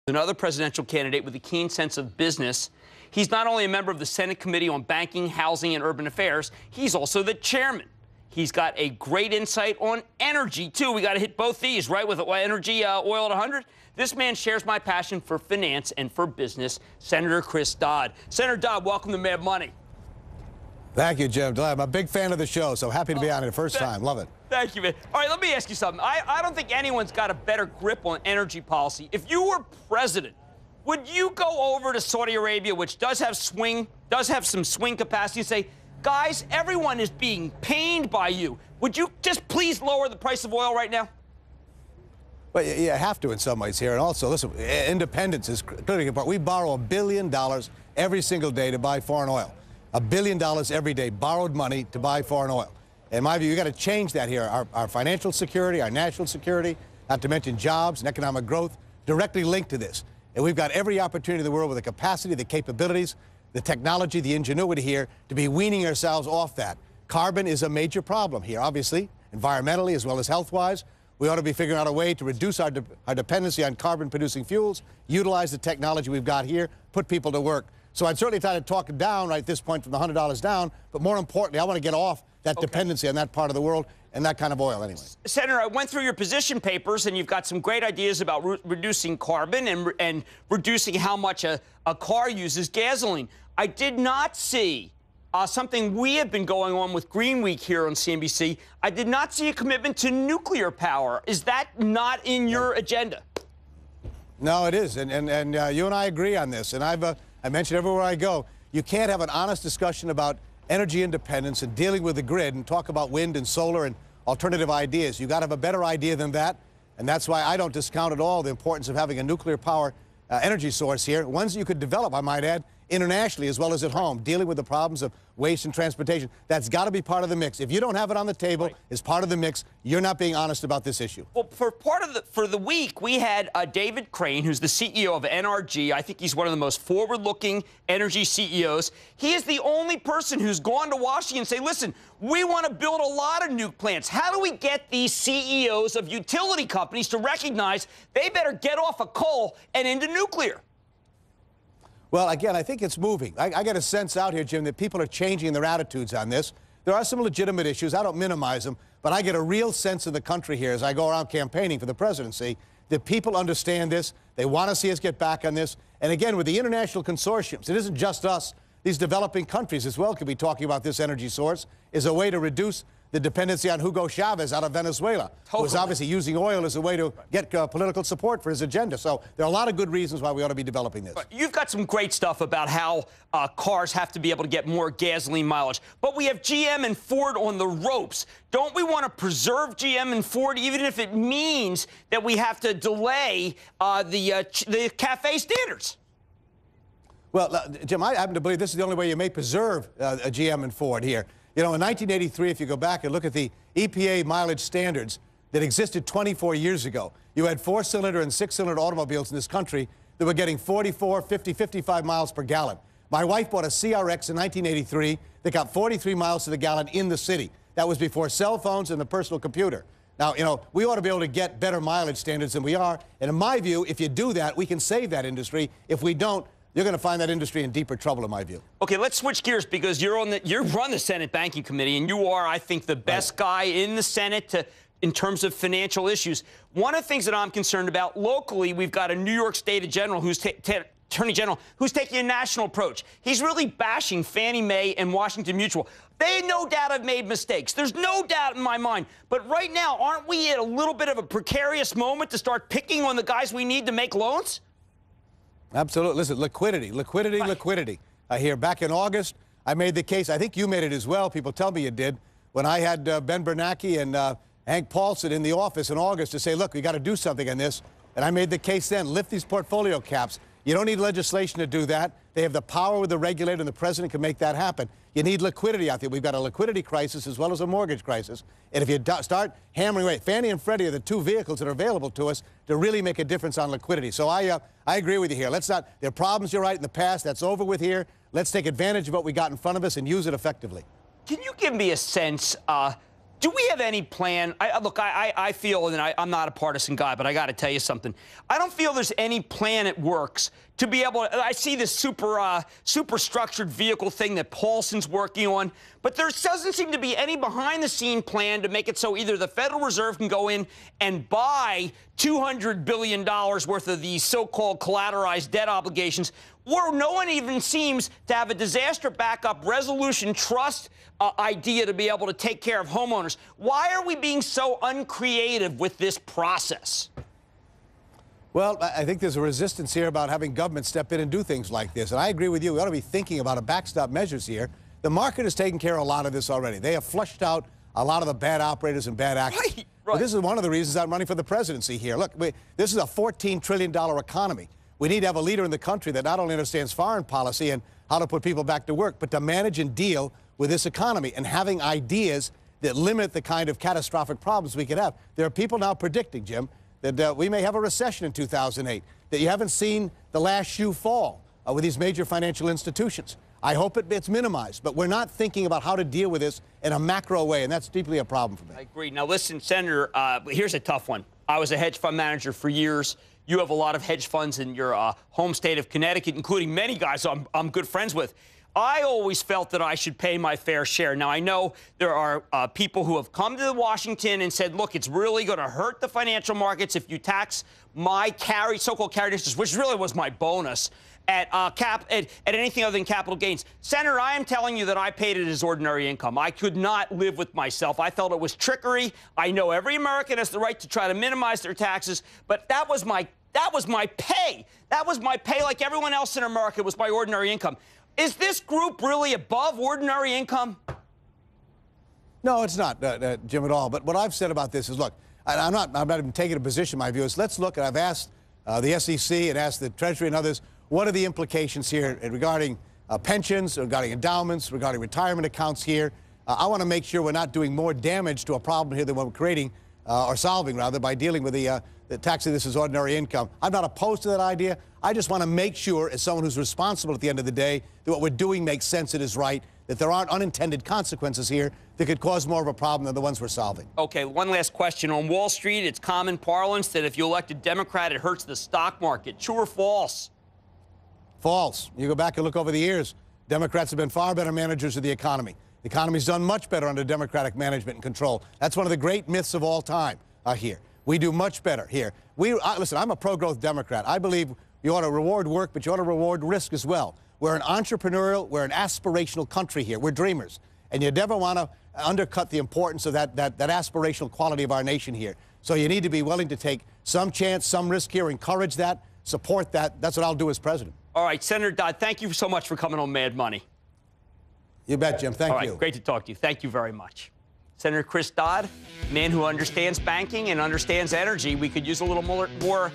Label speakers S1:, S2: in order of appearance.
S1: Another presidential candidate with a keen sense of business. He's not only a member of the Senate Committee on Banking, Housing, and Urban Affairs, he's also the chairman. He's got a great insight on energy, too. We got to hit both these, right, with energy, oil at 100. This man shares my passion for finance and for business, Senator Chris Dodd. Senator Dodd, welcome to Mad Money.
S2: Thank you, Jim. I'm a big fan of the show, so happy to be on it the first time. Love it.
S1: Thank you, man. All right, let me ask you something. I don't think anyone's got a better grip on energy policy. If you were president, would you go over to Saudi Arabia, which does have some swing capacity, and say, guys, everyone is being pained by you. Would you just please lower the price of oil right now?
S2: Well, you have to in some ways here. And also, listen, independence is clearly important. We borrow $1 billion every single day to buy foreign oil. $1 billion every day, borrowed money to buy foreign oil. In my view, you got to change that here. Our financial security, our national security, not to mention jobs and economic growth, directly linked to this. And we've got every opportunity in the world with the capacity, the capabilities, the technology, the ingenuity here to be weaning ourselves off that. Carbon is a major problem here, obviously, environmentally as well as health-wise. We ought to be figuring out a way to reduce our dependency on carbon-producing fuels, utilize the technology we've got here, put people to work. So I'd certainly try to talk it down right at this point from the $100 down, but more importantly, I want to get off that dependency on that part of the world and that kind of oil anyway.
S1: Senator, I went through your position papers, and you've got some great ideas about reducing carbon and reducing how much a car uses gasoline. I did not see something we have been going on with Green Week here on CNBC. I did not see a commitment to nuclear power. Is that not in your agenda?
S2: No, it is, and you and I agree on this. And I mention everywhere I go, you can't have an honest discussion about energy independence and dealing with the grid and talk about wind and solar and alternative ideas. You've got to have a better idea than that, and that's why I don't discount at all the importance of having a nuclear power energy source here, ones that you could develop, I might add, internationally as well as at home, dealing with the problems of waste and transportation. That's got to be part of the mix. If you don't have it on the table as part of the mix, you're not being honest about this issue.
S1: Well, for the week, we had David Crane, who's the CEO of NRG. I think he's one of the most forward-looking energy CEOs. He is the only person who's gone to Washington and say, listen, we want to build a lot of nuke plants. How do we get these CEOs of utility companies to recognize they better get off of coal and into nuclear?
S2: Well, again, I think it's moving. I get a sense out here, Jim, that people are changing their attitudes on this. There are some legitimate issues. I don't minimize them, but I get a real sense in the country here as I go around campaigning for the presidency that people understand this. They want to see us get back on this. And again, with the international consortiums, it isn't just us. These developing countries as well could be talking about this energy source as a way to reduce the dependency on Hugo Chavez out of Venezuela, who is obviously using oil as a way to get political support for his agenda. So there are a lot of good reasons why we ought to be developing this.
S1: You've got some great stuff about how cars have to be able to get more gasoline mileage. But we have GM and Ford on the ropes. Don't we want to preserve GM and Ford, even if it means that we have to delay the CAFE standards?
S2: Well, Jim, I happen to believe this is the only way you may preserve GM and Ford here. You know, in 1983, if you go back and look at the EPA mileage standards that existed 24 years ago, you had 4-cylinder and 6-cylinder automobiles in this country that were getting 44, 50, 55 miles per gallon. My wife bought a CRX in 1983 that got 43 miles to the gallon in the city. That was before cell phones and the personal computer. Now, you know, we ought to be able to get better mileage standards than we are. And in my view, if you do that, we can save that industry. If we don't, you're going to find that industry in deeper trouble, in my view.
S1: Okay, let's switch gears because you run the Senate Banking Committee, and you are, I think, the best guy in the Senate in terms of financial issues. One of the things that I'm concerned about locally, we've got a New York State Attorney General who's taking a national approach. He's really bashing Fannie Mae and Washington Mutual. They no doubt have made mistakes. There's no doubt in my mind. But right now, aren't we at a little bit of a precarious moment to start picking on the guys we need to make loans?
S2: Absolutely. Listen, liquidity. I hear back in August, I made the case. I think you made it as well. People tell me you did. When I had Ben Bernanke and Hank Paulson in the office in August to say, look, we got to do something on this. And I made the case then, lift these portfolio caps. You don't need legislation to do that. They have the power with the regulator, and the president can make that happen. You need liquidity out there. We've got a liquidity crisis as well as a mortgage crisis. And if you start hammering away, Fannie and Freddie are the two vehicles that are available to us to really make a difference on liquidity. So I agree with you here. Let's not, there are problems, you're right, in the past. That's over with here. Let's take advantage of what we got in front of us and use it effectively.
S1: Can you give me a sense Do we have any plan? Look, I feel, and I'm not a partisan guy, but I got to tell you something. I don't feel there's any plan that works to be able to. I see this super structured vehicle thing that Paulson's working on, but there doesn't seem to be any behind-the-scene plan to make it so either the Federal Reserve can go in and buy $200 billion worth of these so-called collateralized debt obligations, or no one even seems to have a disaster backup resolution trust idea to be able to take care of homeowners. Why are we being so uncreative with this process?
S2: Well, I think there's a resistance here about having government step in and do things like this. And I agree with you. We ought to be thinking about a backstop measures here. The market has taken care of a lot of this already. They have flushed out a lot of the bad operators and bad actors.
S1: Right.
S2: But this is one of the reasons I'm running for the presidency here. Look, this is a $14 trillion economy. We need to have a leader in the country that not only understands foreign policy and how to put people back to work, but to manage and deal with this economy and having ideas that limit the kind of catastrophic problems we could have. There are people now predicting, Jim, that we may have a recession in 2008, that you haven't seen the last shoe fall with these major financial institutions. I hope it's minimized, but we're not thinking about how to deal with this in a macro way, and that's deeply a problem for me.
S1: I agree. Now, listen, Senator, here's a tough one. I was a hedge fund manager for years. You have a lot of hedge funds in your home state of Connecticut, including many guys I'm good friends with. I always felt that I should pay my fair share. Now, I know there are people who have come to Washington and said, look, it's really going to hurt the financial markets if you tax my so-called carried interest, which really was my bonus, at anything other than capital gains. Senator, I am telling you that I paid it as ordinary income. I could not live with myself. I felt it was trickery. I know every American has the right to try to minimize their taxes, but that was my pay. That was my pay, like everyone else in America. It was my ordinary income. Is this group really above ordinary income?
S2: No, it's not, Jim, at all. But what I've said about this is, look, I'm not even taking a position. My view is, let's look, and I've asked the SEC and asked the Treasury and others, what are the implications here regarding pensions, regarding endowments, regarding retirement accounts here? I want to make sure we're not doing more damage to a problem here than what we're creating, or solving, rather, by dealing with the taxing this as ordinary income. I'm not opposed to that idea. I just want to make sure, as someone who's responsible at the end of the day, that what we're doing makes sense and is right, that there aren't unintended consequences here that could cause more of a problem than the ones we're solving.
S1: Okay, one last question. On Wall Street, it's common parlance that if you elect a Democrat, it hurts the stock market. True or false?
S2: False. You go back and look over the years, Democrats have been far better managers of the economy. The economy's done much better under Democratic management and control. That's one of the great myths of all time here. We do much better here. Listen, I'm a pro-growth Democrat. I believe you ought to reward work, but you ought to reward risk as well. We're an entrepreneurial, we're an aspirational country here. We're dreamers. And you never want to undercut the importance of that aspirational quality of our nation here. So you need to be willing to take some chance, some risk here, encourage that, support that. That's what I'll do as president.
S1: All right, Senator Dodd, thank you so much for coming on Mad Money.
S2: You bet, Jim. Thank you.
S1: Great to talk to you. Thank you very much. Senator Chris Dodd, man who understands banking and understands energy. We could use a little more